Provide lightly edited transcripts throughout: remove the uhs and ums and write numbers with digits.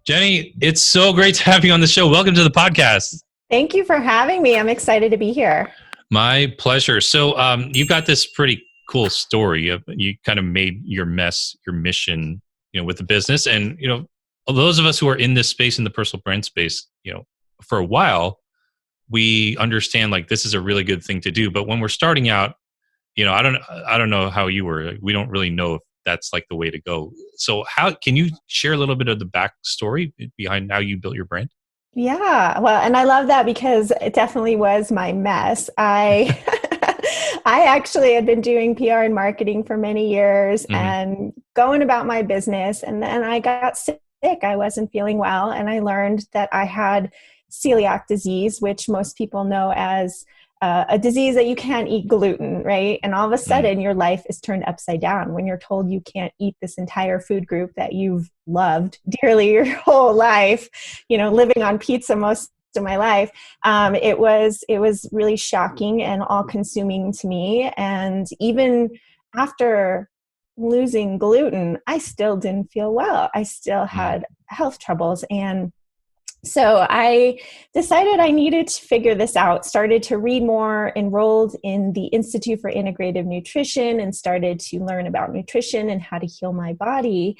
Jenny, it's so great to have you on the show. Welcome to the podcast. Thank you for having me. I'm excited to be here. My pleasure. So you've got this pretty cool story. You kind of made your mess your mission, with the business. And, those of us who are in this space, in the personal brand space, for a while, we understand like this is a really good thing to do. But when we're starting out, I don't know how you were. We don't really know if that's like the way to go. So how can you share a little bit of the backstory behind how you built your brand? Yeah, well, and I love that because it definitely was my mess. I I actually had been doing PR and marketing for many years and going about my business, and then I got sick. I wasn't feeling well, and I learned that I had celiac disease, which most people know as a disease that you can't eat gluten, right? And all of a sudden your life is turned upside down when you're told you can't eat this entire food group that you've loved dearly your whole life, living on pizza most of my life. It was really shocking and all consuming to me. And even after losing gluten, I still didn't feel well. I still had health troubles. And so I decided I needed to figure this out, started to read more, enrolled in the Institute for Integrative Nutrition, and started to learn about nutrition and how to heal my body,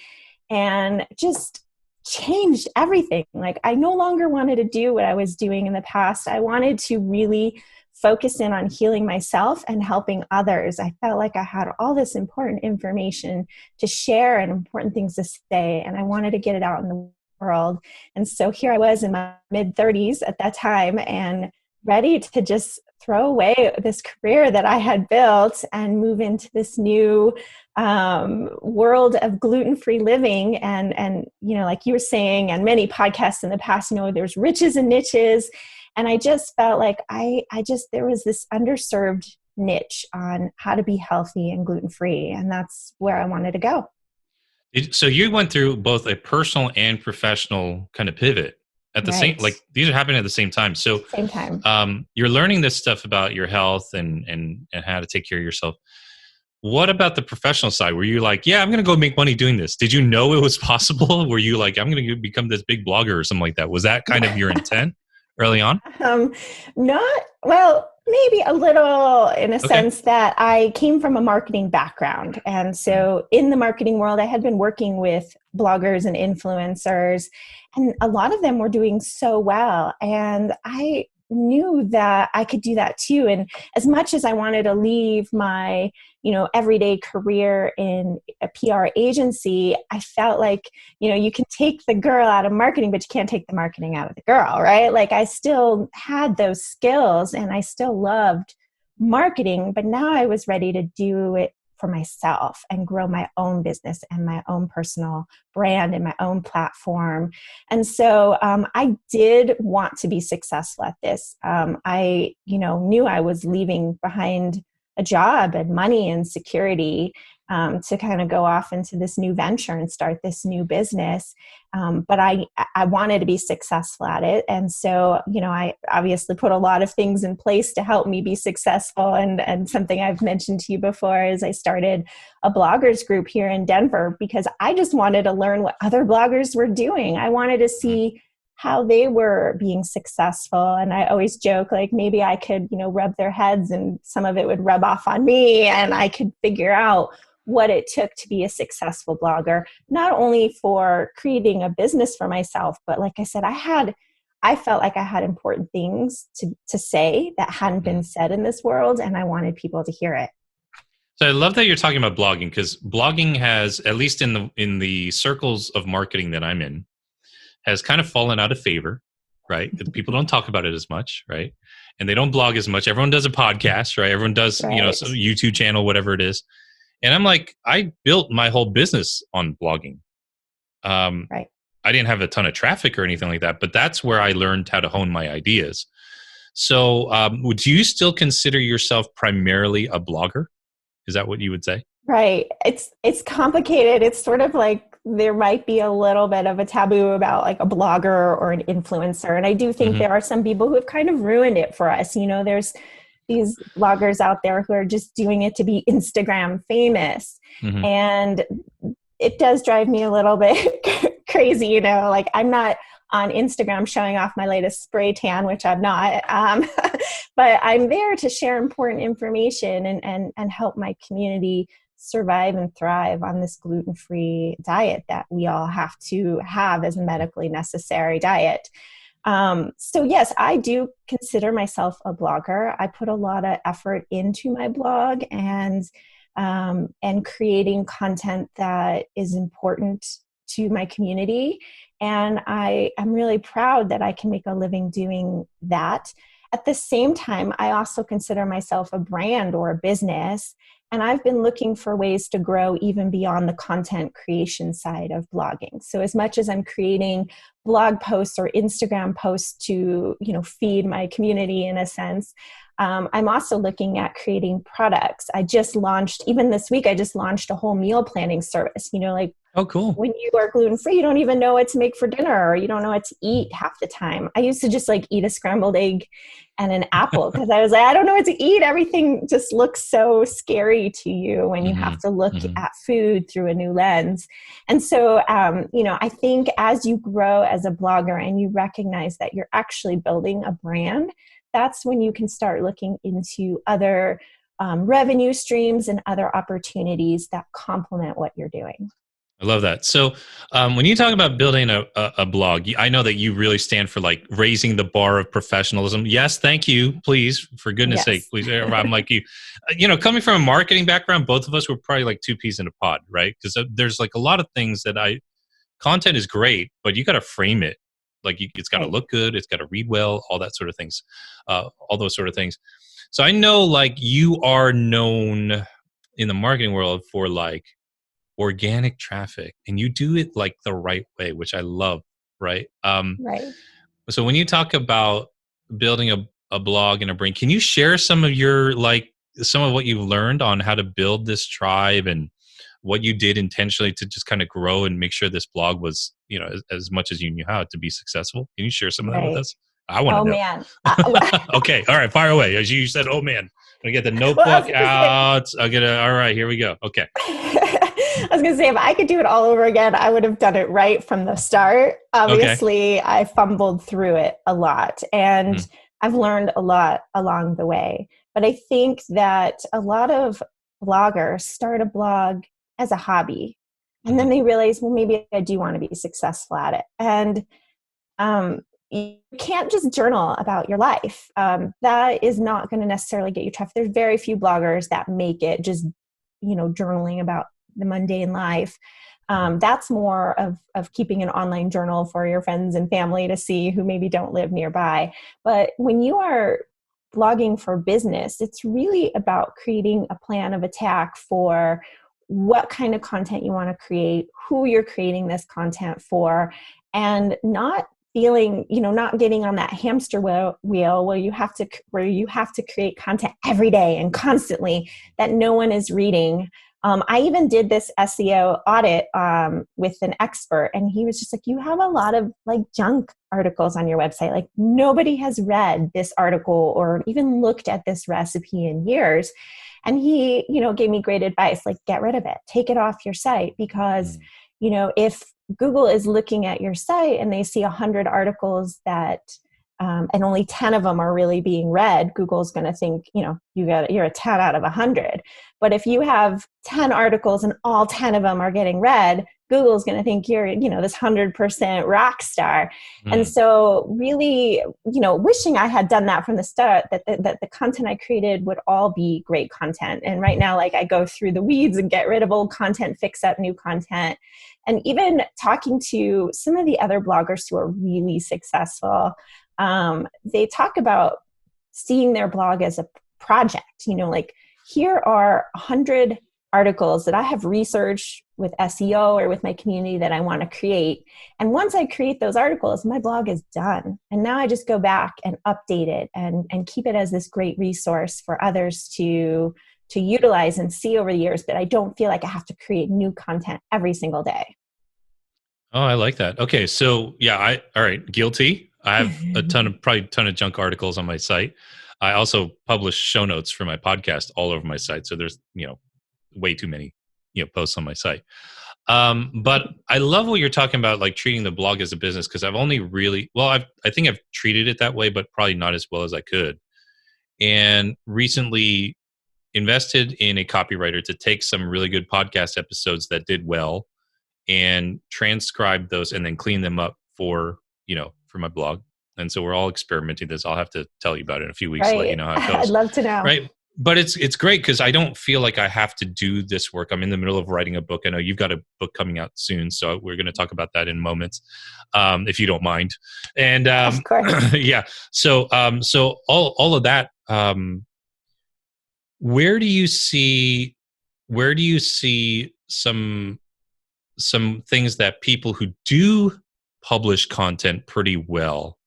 and just changed everything. Like, I no longer wanted to do what I was doing in the past. I wanted to really focus in on healing myself and helping others. I felt like I had all this important information to share and important things to say, and I wanted to get it out in the world. And so here I was in my mid-30s at that time and ready to just throw away this career that I had built and move into this new world of gluten-free living. And like you were saying, and many podcasts in the past, there's riches and niches. And I just felt like there was this underserved niche on how to be healthy and gluten-free. And that's where I wanted to go. So you went through both a personal and professional kind of pivot at the same, like these are happening at the same time. So same time. You're learning this stuff about your health and how to take care of yourself. What about the professional side? Were you like, yeah, I'm going to go make money doing this? Did you know it was possible? Were you like, I'm going to become this big blogger or something like that? Was that kind of your intent early on? Maybe a little in a sense that I came from a marketing background. And so in the marketing world, I had been working with bloggers and influencers, and a lot of them were doing so well. And I knew that I could do that too. And as much as I wanted to leave my, everyday career in a PR agency, I felt like, you can take the girl out of marketing, but you can't take the marketing out of the girl, right? Like, I still had those skills and I still loved marketing, but now I was ready to do it for myself and grow my own business and my own personal brand and my own platform. And so I did want to be successful at this. I, knew I was leaving behind a job and money and security to kind of go off into this new venture and start this new business. But I wanted to be successful at it. And so, I obviously put a lot of things in place to help me be successful. And something I've mentioned to you before is I started a bloggers group here in Denver because I just wanted to learn what other bloggers were doing. I wanted to see how they were being successful. And I always joke, like, maybe I could, rub their heads and some of it would rub off on me and I could figure out what it took to be a successful blogger, not only for creating a business for myself, but like I said, I felt like I had important things to say that hadn't been said in this world, and I wanted people to hear it. So I love that you're talking about blogging, because blogging has, at least in the circles of marketing that I'm in, has kind of fallen out of favor, right? People don't talk about it as much, right? And they don't blog as much. Everyone does a podcast, right? Everyone does, some YouTube channel, whatever it is. And I'm like, I built my whole business on blogging. Right. I didn't have a ton of traffic or anything like that, but that's where I learned how to hone my ideas. So would you still consider yourself primarily a blogger? Is that what you would say? Right. It's complicated. It's sort of like there might be a little bit of a taboo about like a blogger or an influencer. And I do think there are some people who have kind of ruined it for us. these bloggers out there who are just doing it to be Instagram famous. Mm-hmm. And it does drive me a little bit crazy, you know, like I'm not on Instagram showing off my latest spray tan, which I'm not. But I'm there to share important information and help my community survive and thrive on this gluten-free diet that we all have to have as a medically necessary diet. So yes, I do consider myself a blogger. I put a lot of effort into my blog and creating content that is important to my community. And I'm really proud that I can make a living doing that. At the same time, I also consider myself a brand or a business. And I've been looking for ways to grow even beyond the content creation side of blogging. So as much as I'm creating blog posts or Instagram posts to, you know, feed my community in a sense, I'm also looking at creating products. I just launched, even this week, I just launched a whole meal planning service. You know, like, oh, cool. When you are gluten-free, you don't even know what to make for dinner, or you don't know what to eat half the time. I used to just like eat a scrambled egg and an apple because I was like, I don't know what to eat. Everything just looks so scary to you when you have to look at food through a new lens. And so, you know, I think as you grow as a blogger and you recognize that you're actually building a brand, that's when you can start looking into other revenue streams and other opportunities that complement what you're doing. I love that. So when you talk about building a blog, I know that you really stand for like raising the bar of professionalism. Yes, thank you. Please, for goodness sake, please. I'm like you. You know, coming from a marketing background, both of us were probably like two peas in a pod, right? Because there's like a lot of things that content is great, but you got to frame it. Like it's got to look good. It's got to read well, all that sort of things, all those sort of things. So I know like you are known in the marketing world for like organic traffic, and you do it like the right way, which I love. Right. Right. So when you talk about building a blog and a brand, can you share some of your like some of what you've learned on how to build this tribe and what you did intentionally to just kind of grow and make sure this blog was, you know, as much as you knew how to be successful? Can you share some of that with us? I want to know. Man. Okay. All right. Fire away. As you said, oh man, I get the notebook out. All right, here we go. Okay. I was going to say, if I could do it all over again, I would have done it right from the start. Obviously, I fumbled through it a lot, and I've learned a lot along the way. But I think that a lot of bloggers start a blog as a hobby, and then they realize, well, maybe I do want to be successful at it. And you can't just journal about your life. That is not going to necessarily get you traffic. There's very few bloggers that make it just, you know, journaling about the mundane life. That's more of keeping an online journal for your friends and family to see who maybe don't live nearby. But when you are blogging for business, it's really about creating a plan of attack for what kind of content you want to create, who you're creating this content for, and not feeling, you know, not getting on that hamster wheel where you have to create content every day and constantly that no one is reading. I even did this SEO audit with an expert, and he was just like, you have a lot of like junk articles on your website. Like nobody has read this article or even looked at this recipe in years. And he, you know, gave me great advice, like get rid of it, take it off your site, because, you know, if Google is looking at your site and they see 100 articles that and only 10 of them are really being read, Google's going to think, you know, you're a 10 out of 100. But if you have 10 articles and all 10 of them are getting read, Google's going to think you're, you know, this 100% rock star. And so really, you know, wishing I had done that from the start, that the content I created would all be great content. And right now, like I go through the weeds and get rid of old content, fix up new content. And even talking to some of the other bloggers who are really successful, they talk about seeing their blog as a project, you know, like here are 100 articles that I have researched with SEO or with my community that I want to create. And once I create those articles, my blog is done. And now I just go back and update it and keep it as this great resource for others to utilize and see over the years. But I don't feel like I have to create new content every single day. Oh, I like that. Okay. So yeah, all right. Guilty. I have probably a ton of junk articles on my site. I also publish show notes for my podcast all over my site. So there's, way too many, posts on my site. But I love what you're talking about, like treating the blog as a business, because I've only really, I think I've treated it that way, but probably not as well as I could. And recently invested in a copywriter to take some really good podcast episodes that did well and transcribe those and then clean them up for my blog. And so we're all experimenting this. I'll have to tell you about it in a few weeks, let you know how it goes. I'd love to know. Right. But it's great because I don't feel like I have to do this work. I'm in the middle of writing a book. I know you've got a book coming out soon, so we're going to talk about that in moments, if you don't mind. And of course. yeah. So all of that. Where do you see some things that people who do publish content pretty well,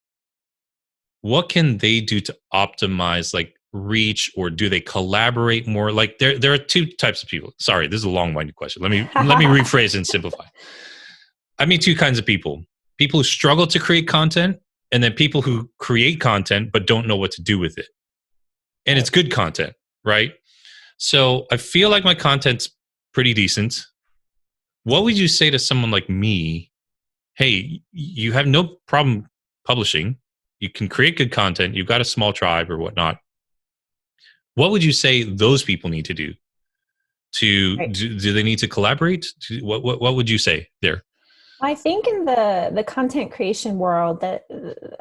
what can they do to optimize like reach, or do they collaborate more? Like there are two types of people. Sorry, this is a long-winded question. Let me rephrase and simplify. I mean, two kinds of people who struggle to create content, and then people who create content but don't know what to do with it. And it's good content, right? So I feel like my content's pretty decent. What would you say to someone like me? Hey, you have no problem publishing. You can create good content. You've got a small tribe or whatnot. What would you say those people need to do? Do they need to collaborate? What would you say there? I think in the content creation world that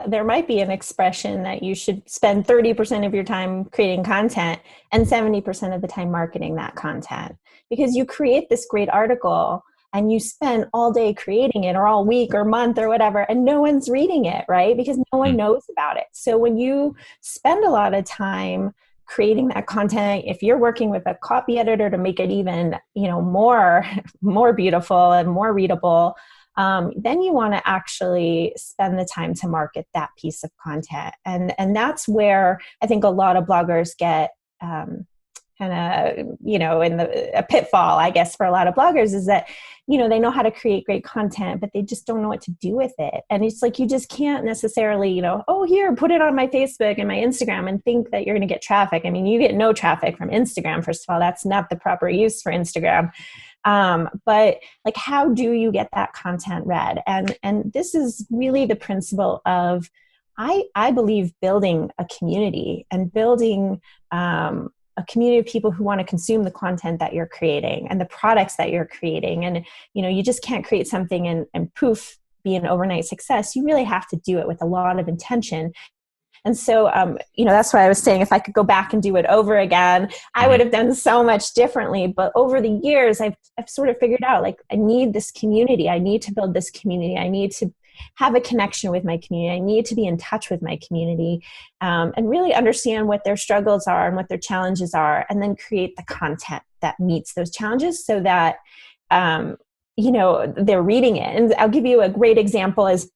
there might be an expression that you should spend 30% of your time creating content and 70% of the time marketing that content. Because you create this great article and you spend all day creating it, or all week or month or whatever, and no one's reading it, right? Because no one knows about it. So when you spend a lot of time creating that content, if you're working with a copy editor to make it even, more beautiful and more readable, then you want to actually spend the time to market that piece of content. And that's where I think a lot of bloggers get kind of, in a pitfall, I guess, for a lot of bloggers, is that, they know how to create great content, but they just don't know what to do with it. And it's like, you just can't necessarily, here, put it on my Facebook and my Instagram and think that you're going to get traffic. I mean, you get no traffic from Instagram. First of all, that's not the proper use for Instagram. But like, how do you get that content read? And this is really the principle of, I believe, building a community and building, a community of people who want to consume the content that you're creating and the products that you're creating. And, you just can't create something and poof, be an overnight success. You really have to do it with a lot of intention. And so, that's why I was saying, if I could go back and do it over again, I would have done so much differently. But over the years, I've sort of figured out, like, I need this community. I need to build this community. I need to have a connection with my community. I need to be in touch with my community, and really understand what their struggles are and what their challenges are, and then create the content that meets those challenges so that, they're reading it. And I'll give you a great example is,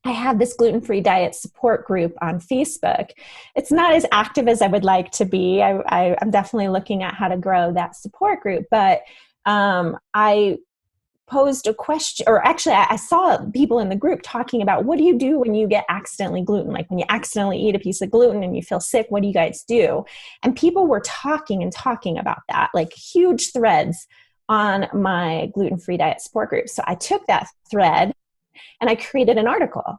I have this gluten-free diet support group on Facebook. It's not as active as I would like to be. I'm definitely looking at how to grow that support group. But I posed a question, or actually I saw people in the group talking about, what do you do when you get accidentally gluten? Like when you accidentally eat a piece of gluten and you feel sick, what do you guys do? And people were talking about that, like huge threads on my gluten-free diet support group. So I took that thread and I created an article,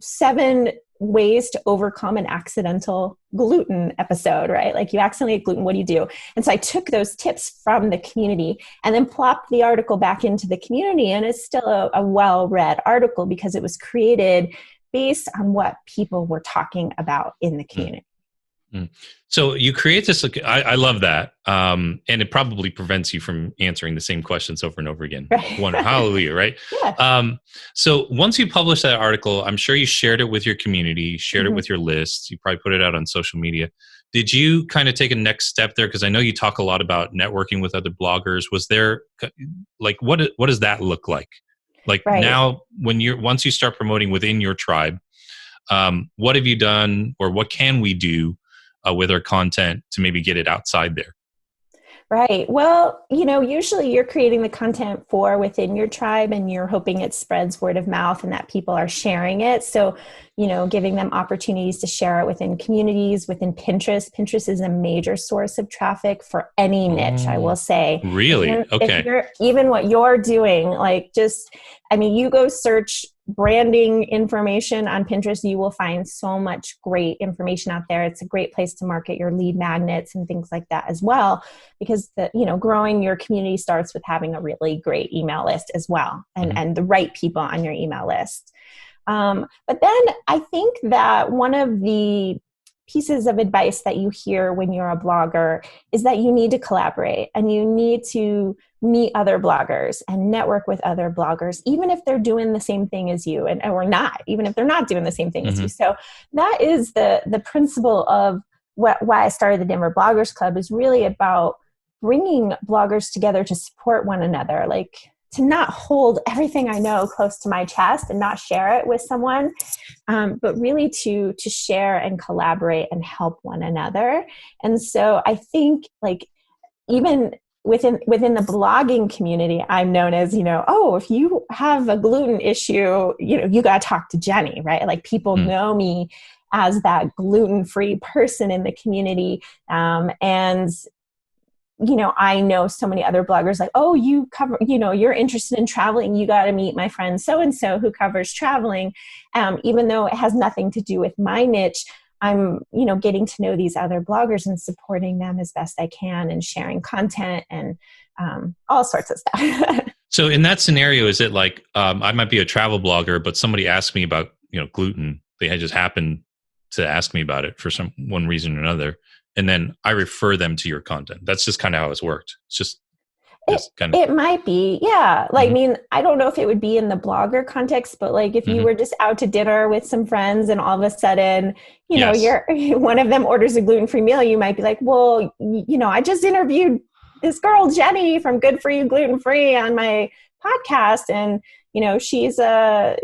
7 ways to overcome an accidental gluten episode, right? Like, you accidentally ate gluten, what do you do? And so I took those tips from the community and then plopped the article back into the community. And it's still a well-read article because it was created based on what people were talking about in the community. So you create this, I love that. And it probably prevents you from answering the same questions over and over again. Right. Hallelujah, right? Yeah. So once you publish that article, I'm sure you shared it with your community, shared it with your lists. You probably put it out on social media. Did you kind of take a next step there? Because I know you talk a lot about networking with other bloggers. Was there, like, what does that look like? Like, now, once you start promoting within your tribe, what have you done, or what can we do with our content to maybe get it outside there? Right. Well, usually you're creating the content for within your tribe and you're hoping it spreads word of mouth and that people are sharing it. So, giving them opportunities to share it within communities, within Pinterest. Pinterest is a major source of traffic for any niche, I will Oh, say. really? If Okay. you're even what you're doing, like you go search branding information on Pinterest, you will find so much great information out there. It's a great place to market your lead magnets and things like that as well, because growing your community starts with having a really great email list as well, Mhm. and the right people on your email list. But then I think that one of the pieces of advice that you hear when you're a blogger is that you need to collaborate and you need to meet other bloggers and network with other bloggers, even if they're doing the same thing as you, and or not, even if they're not doing the same thing as you. Mhm. So that is the principle of why I started the Denver Bloggers Club, is really about bringing bloggers together to support one another, like to not hold everything I know close to my chest and not share it with someone, but really to share and collaborate and help one another. And so I think, like, even within the blogging community, I'm known as, oh, if you have a gluten issue, you got to talk to Jenny, right? Like, people Mm. know me as that gluten-free person in the community. And I know so many other bloggers, like, oh, you cover, you're interested in traveling, you got to meet my friend so-and-so who covers traveling. Even though it has nothing to do with my niche, I'm, getting to know these other bloggers and supporting them as best I can and sharing content and all sorts of stuff. So in that scenario, is it like I might be a travel blogger, but somebody asked me about gluten? They had just happened to ask me about it for one reason or another, and then I refer them to your content. That's just kind of how it's worked. It's It, just kind of. it might be, yeah. Like, I Mhm. mean, I don't know if it would be in the blogger context, but like if you Mhm. were just out to dinner with some friends and all of a sudden, Yes. you're one of them orders a gluten-free meal, you might be like, well, I just interviewed this girl, Jenny from Good For You Gluten Free on my podcast. And, she's a,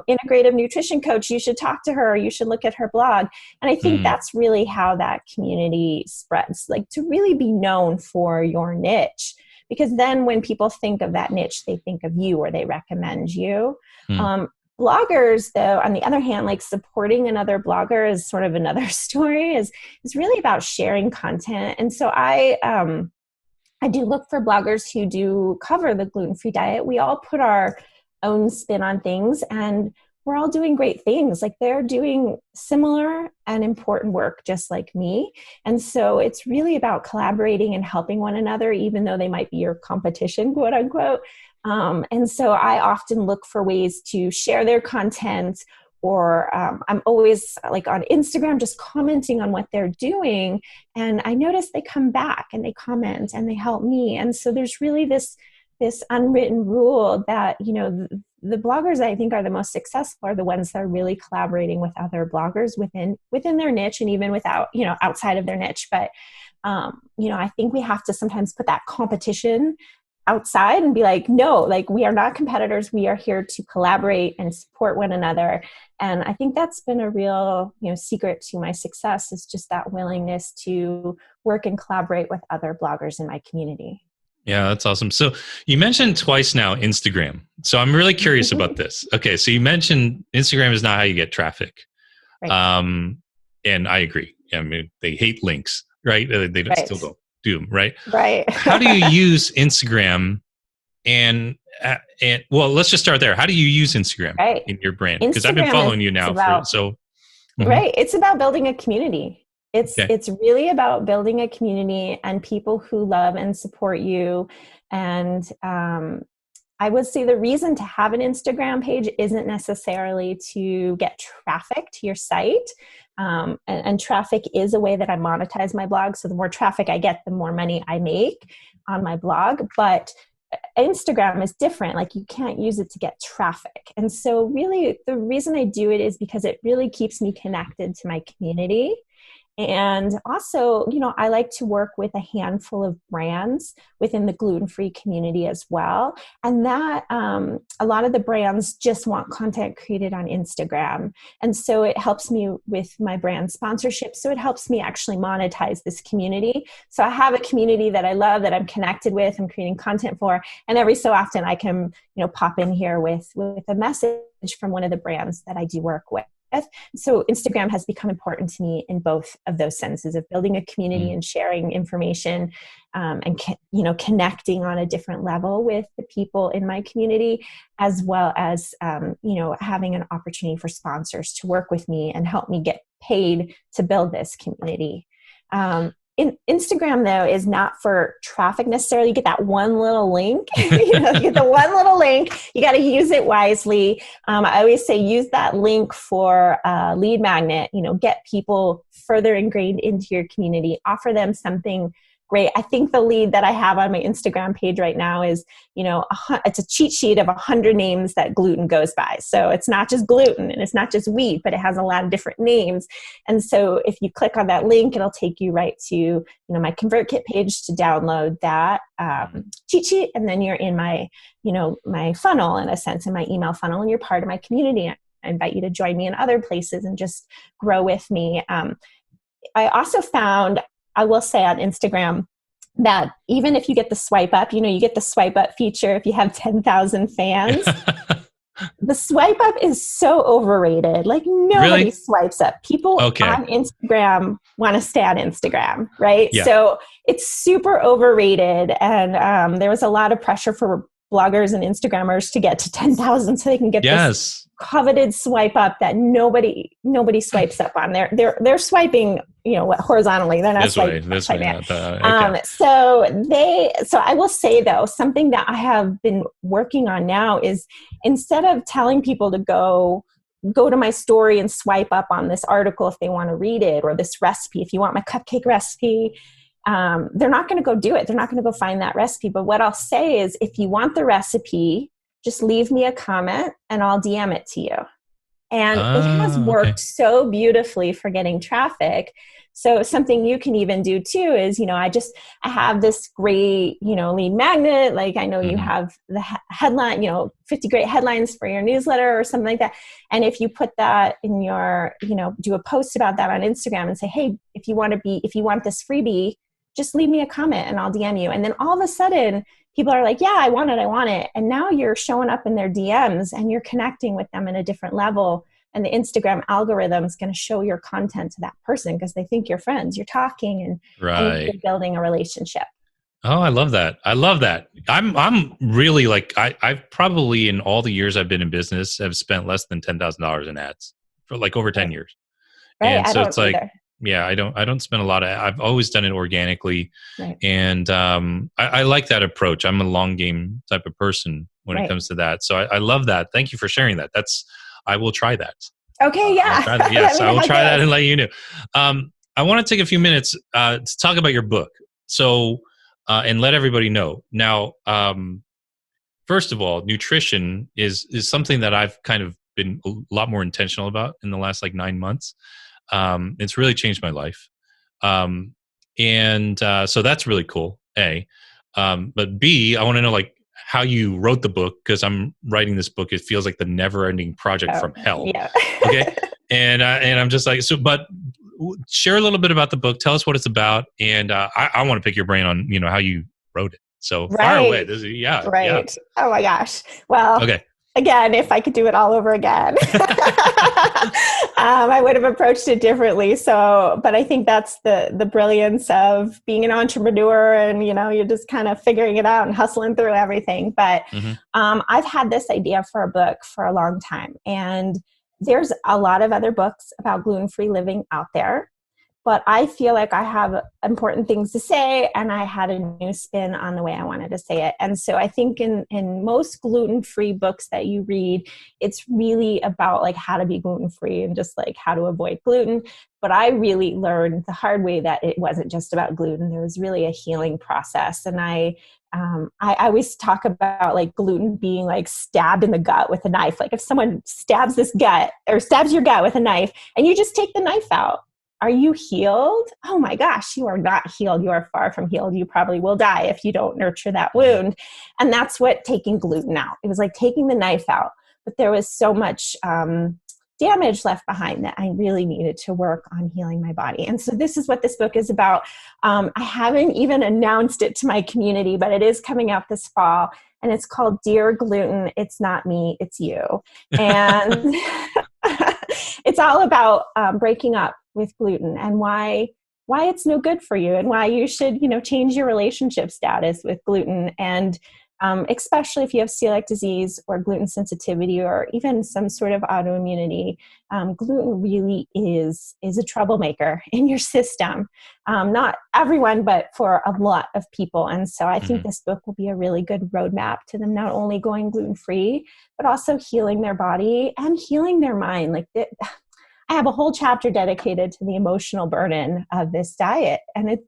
integrative nutrition coach. You should talk to her. You should look at her blog. And I think Mm. that's really how that community spreads, like to really be known for your niche. Because then when people think of that niche, they think of you or they recommend you. Mm. Um, Bloggers, though, on the other hand, like supporting another blogger is sort of another story, is really about sharing content. And so I do look for bloggers who do cover the gluten-free diet. We all put our own spin on things, and we're all doing great things. Like, they're doing similar and important work just like me. And so it's really about collaborating and helping one another, even though they might be your competition, quote unquote. And so I often look for ways to share their content, or I'm always like on Instagram just commenting on what they're doing, and I notice they come back and they comment and they help me. And so there's really this unwritten rule that the bloggers I think are the most successful are the ones that are really collaborating with other bloggers within their niche, and even without outside of their niche. But I think we have to sometimes put that competition outside and be like, no, like, we are not competitors. We are here to collaborate and support one another. And I think that's been a real, secret to my success, is just that willingness to work and collaborate with other bloggers in my community. Yeah, that's awesome. So you mentioned twice now Instagram. So I'm really curious about this. Okay, so you mentioned Instagram is not how you get traffic. Right. Um, and I agree. I mean, they hate links, right? They still Right. don't do them, right? Right. How do you use Instagram? And well, let's just start there. How do you use Instagram Right. in your brand? Because I've been Instagram following you is now for about, so. Mhm. right. It's about building a community. Okay. It's really about building a community and people who love and support you. And I would say the reason to have an Instagram page isn't necessarily to get traffic to your site. And traffic is a way that I monetize my blog. So the more traffic I get, the more money I make on my blog. But Instagram is different. Like, you can't use it to get traffic. And so really the reason I do it is because it really keeps me connected to my community. And also, I like to work with a handful of brands within the gluten-free community as well. And that a lot of the brands just want content created on Instagram. And so it helps me with my brand sponsorship. So it helps me actually monetize this community. So I have a community that I love, that I'm connected with, I'm creating content for. And every so often I can, pop in here with a message from one of the brands that I do work with. So Instagram has become important to me in both of those senses of building a community and sharing information, and connecting on a different level with the people in my community, as well as having an opportunity for sponsors to work with me and help me get paid to build this community. Instagram, though, is not for traffic necessarily. You get that one little link. You get the one little link. You got to use it wisely. I always say use that link for a lead magnet. Get people further ingrained into your community. Offer them something great. I think the lead that I have on my Instagram page right now is, it's a cheat sheet of 100 names that gluten goes by. So it's not just gluten and it's not just wheat, but it has a lot of different names. And so if you click on that link, it'll take you right to, my ConvertKit page to download that cheat sheet. And then you're in my, my funnel, in a sense, in my email funnel, and you're part of my community. I invite you to join me in other places and just grow with me. I also found, I will say on Instagram, that even if you get the swipe up, you get the swipe up feature if you have 10,000 fans. The swipe up is so overrated. Like nobody swipes up. People on Instagram want to stay on Instagram, right? Yeah. So it's super overrated. And there was a lot of pressure for bloggers and Instagrammers to get to 10,000 so they can get this coveted swipe up that nobody swipes up on. They're swiping, horizontally. They're not swiping this way. So I will say, though, something that I have been working on now is, instead of telling people to go to my story and swipe up on this article if they want to read it, or this recipe, if you want my cupcake recipe, they're not going to go do it. They're not going to go find that recipe. But what I'll say is, if you want the recipe, just leave me a comment and I'll DM it to you. And it has worked so beautifully for getting traffic. So something you can even do too is, I have this great, lead magnet. Like I know you have the headline, 50 great headlines for your newsletter or something like that. And if you put that in your, do a post about that on Instagram and say, hey, if you want this freebie, just leave me a comment and I'll DM you. And then all of a sudden people are like, yeah, I want it. And now you're showing up in their DMs and you're connecting with them in a different level. And the Instagram algorithm is going to show your content to that person because they think you're friends. You're talking and you're building a relationship. Oh, I love that. I'm really like, I've probably, in all the years I've been in business, have spent less than $10,000 in ads for like over 10 years. Right. And so it's like, either. Yeah, I don't spend a lot of, I've always done it organically. Right. And I like that approach. I'm a long game type of person when it comes to that. So I love that. Thank you for sharing that. I will try that. Okay. Yeah. Yes, I will try that and let you know. I want to take a few minutes to talk about your book. So, and let everybody know. Now, first of all, nutrition is something that I've kind of been a lot more intentional about in the last 9 months. It's really changed my life. So that's really cool. A, but B, I want to know how you wrote the book, because I'm writing this book. It feels like the never ending project from hell. Yeah. Okay. And I'm just but share a little bit about the book. Tell us what it's about. And, I want to pick your brain on, how you wrote it. So fire away. Right. Yeah. Oh my gosh. Well, okay. Again, if I could do it all over again, I would have approached it differently. So, but I think that's the brilliance of being an entrepreneur, and you're just kind of figuring it out and hustling through everything. But I've had this idea for a book for a long time, and there's a lot of other books about gluten-free living out there. But I feel like I have important things to say, and I had a new spin on the way I wanted to say it. And so I think in most gluten-free books that you read, it's really about how to be gluten-free and just how to avoid gluten. But I really learned the hard way that it wasn't just about gluten. There was really a healing process. And I always talk about gluten being stabbed in the gut with a knife. If someone stabs your gut with a knife and you just take the knife out, are you healed? Oh my gosh, you are not healed. You are far from healed. You probably will die if you don't nurture that wound. And that's what taking gluten out. It was like taking the knife out, but there was so much damage left behind that I really needed to work on healing my body. And so this is what this book is about. I haven't even announced it to my community, but it is coming out this fall. And it's called Dear Gluten, It's Not Me, It's You. And it's all about breaking up with gluten and why it's no good for you and why you should, change your relationship status with gluten. And especially if you have celiac disease or gluten sensitivity or even some sort of autoimmunity, gluten really is a troublemaker in your system. Not everyone, but for a lot of people. And so I think this book will be a really good roadmap to them not only going gluten-free, but also healing their body and healing their mind. Like I have a whole chapter dedicated to the emotional burden of this diet. And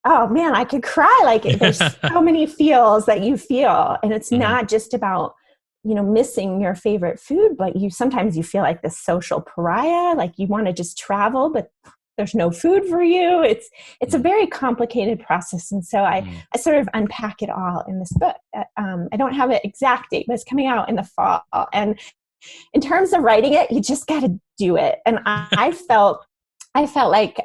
oh man, I could cry. Like there's so many feels that you feel. And it's not just about, missing your favorite food, but sometimes you feel like the social pariah, like you want to just travel, but there's no food for you. It's a very complicated process. And so I sort of unpack it all in this book. I don't have an exact date, but it's coming out in the fall. And in terms of writing it, you just got to do it. And I felt like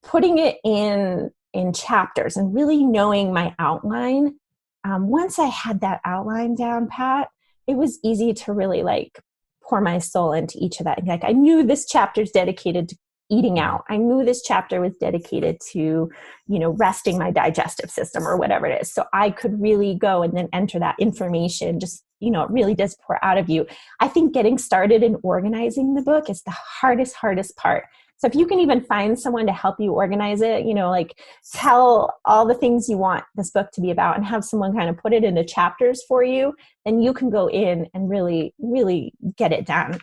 putting it in chapters and really knowing my outline. Once I had that outline down pat, it was easy to really like pour my soul into each of that. Like I knew this chapter is dedicated to eating out. I knew this chapter was dedicated to, resting my digestive system or whatever it is. So I could really go and then enter that information. Just, it really does pour out of you. I think getting started in organizing the book is the hardest part. So if you can even find someone to help you organize it, like tell all the things you want this book to be about and have someone kind of put it into chapters for you, then you can go in and really, really get it done.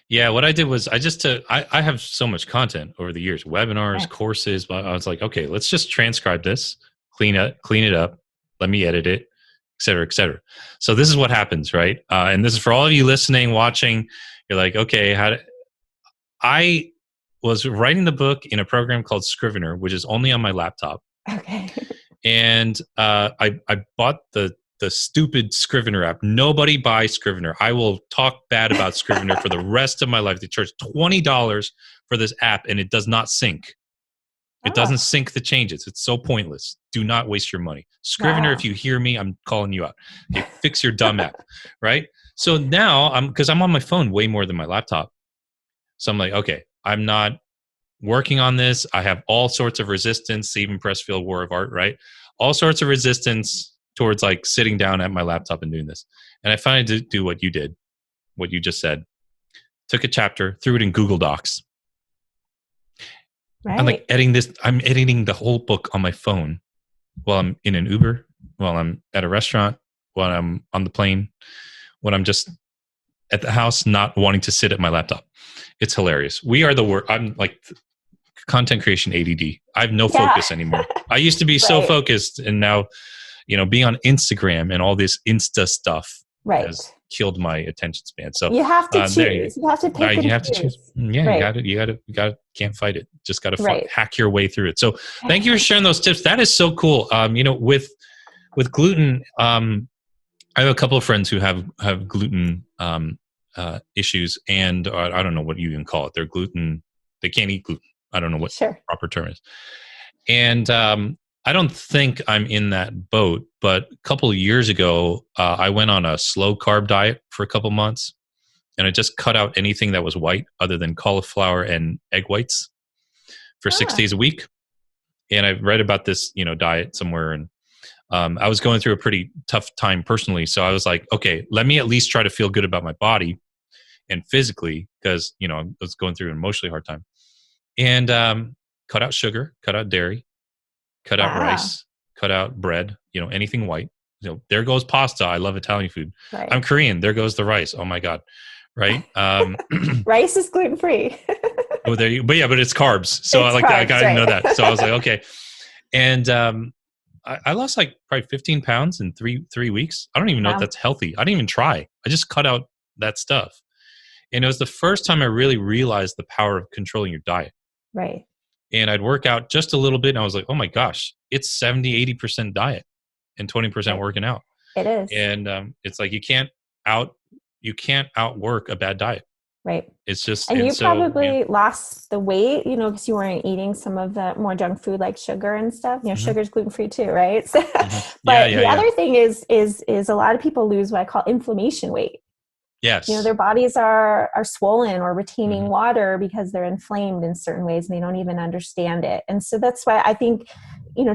Yeah, what I did was I have so much content over the years, webinars, courses, but I was like, okay, let's just transcribe this, clean it up, let me edit it, et cetera, et cetera. So this is what happens, right? And this is for all of you listening, watching. You're like, okay, I was writing the book in a program called Scrivener, which is only on my laptop. Okay. And I bought the stupid Scrivener app. Nobody buy Scrivener. I will talk bad about Scrivener for the rest of my life. They charge $20 for this app, and it does not sync. It doesn't sync the changes. It's so pointless. Do not waste your money. Scrivener, if you hear me, I'm calling you out. Okay, fix your dumb app, right? So now, because I'm on my phone way more than my laptop. So I'm like, okay, I'm not working on this. I have all sorts of resistance, Stephen Pressfield, War of Art, right? All sorts of resistance towards like sitting down at my laptop and doing this. And I finally did do what you did, what you just said. Took a chapter, threw it in Google Docs. Right. I'm like I'm editing the whole book on my phone while I'm in an Uber, while I'm at a restaurant, while I'm on the plane, when I'm just at the house, not wanting to sit at my laptop. It's hilarious. We are the worst. I'm like content creation ADD. I have no focus anymore. I used to be so focused, and now, being on Instagram and all this Insta stuff has killed my attention span. So you have to choose. You have to pick and you have to choose. Yeah, you got to can't fight it. Just got to hack your way through it. So thank you for sharing those tips. That is so cool. With gluten, I have a couple of friends who have gluten issues, and I don't know what you even call it. They can't eat gluten. I don't know what proper term is. And I don't think I'm in that boat, but a couple of years ago, I went on a slow carb diet for a couple months, and I just cut out anything that was white other than cauliflower and egg whites for 6 days a week. And I read about this, diet somewhere, and I was going through a pretty tough time personally. So I was like, okay, let me at least try to feel good about my body and physically, because, I was going through an emotionally hard time. And cut out sugar, cut out dairy, cut out rice, cut out bread, anything white. There goes pasta. I love Italian food. Right. I'm Korean. There goes the rice. Oh my God. Right. Rice is gluten-free. But it's carbs. So I got to know that. So I was like, okay. And I lost like probably 15 pounds in three weeks. I don't even know if that's healthy. I didn't even try. I just cut out that stuff. And it was the first time I really realized the power of controlling your diet. Right. And I'd work out just a little bit and I was like, oh my gosh, it's 70-80% diet and 20% working out. It is. And it's like you can't outwork a bad diet. Right. It's just, and you so probably lost the weight, because you weren't eating some of the more junk food like sugar and stuff. Sugar's gluten-free too, right? So, but the other thing is a lot of people lose what I call inflammation weight. Yes. Their bodies are swollen or retaining water because they're inflamed in certain ways and they don't even understand it. And so that's why I think,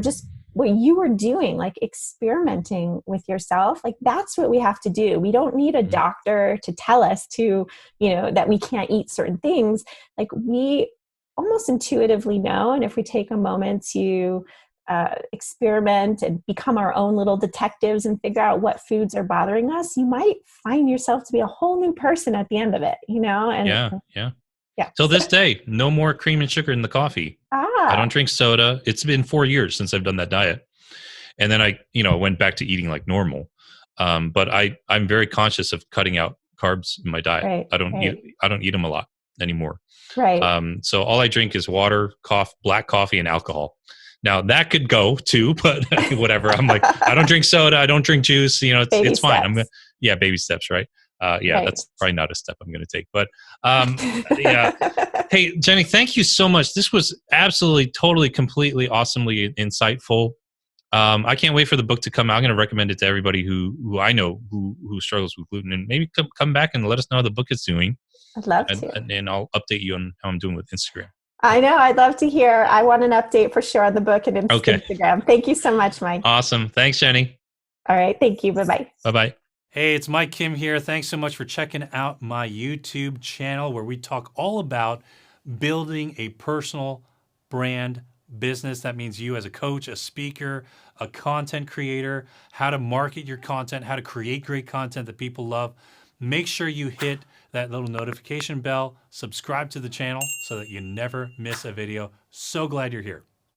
just what you were doing, like experimenting with yourself, like that's what we have to do. We don't need a doctor to tell us that we can't eat certain things. Like we almost intuitively know. And if we take a moment to experiment and become our own little detectives and figure out what foods are bothering us, you might find yourself to be a whole new person at the end of it, And yeah. Till this day, no more cream and sugar in the coffee. I don't drink soda. It's been 4 years since I've done that diet. And then I, went back to eating like normal. But I'm very conscious of cutting out carbs in my diet. Right, I don't eat them a lot anymore. Right. So all I drink is water, black coffee, and alcohol. Now that could go too, but whatever. I'm like, I don't drink soda. I don't drink juice. It's fine. I'm gonna, baby steps, right? Right. That's probably not a step I'm going to take, but yeah. Hey, Jenny, thank you so much. This was absolutely, totally, completely, awesomely insightful. I can't wait for the book to come out. I'm going to recommend it to everybody who I know who struggles with gluten, and maybe come back and let us know how the book is doing. I'd love to. And I'll update you on how I'm doing with Instagram. I know. I'd love to hear. I want an update for sure on the book and Instagram. Thank you so much, Mike. Awesome. Thanks, Jenny. All right. Thank you. Bye-bye. Bye-bye. Hey, it's Mike Kim here. Thanks so much for checking out my YouTube channel where we talk all about building a personal brand business. That means you as a coach, a speaker, a content creator, how to market your content, how to create great content that people love. Make sure you hit that little notification bell, subscribe to the channel so that you never miss a video. So glad you're here.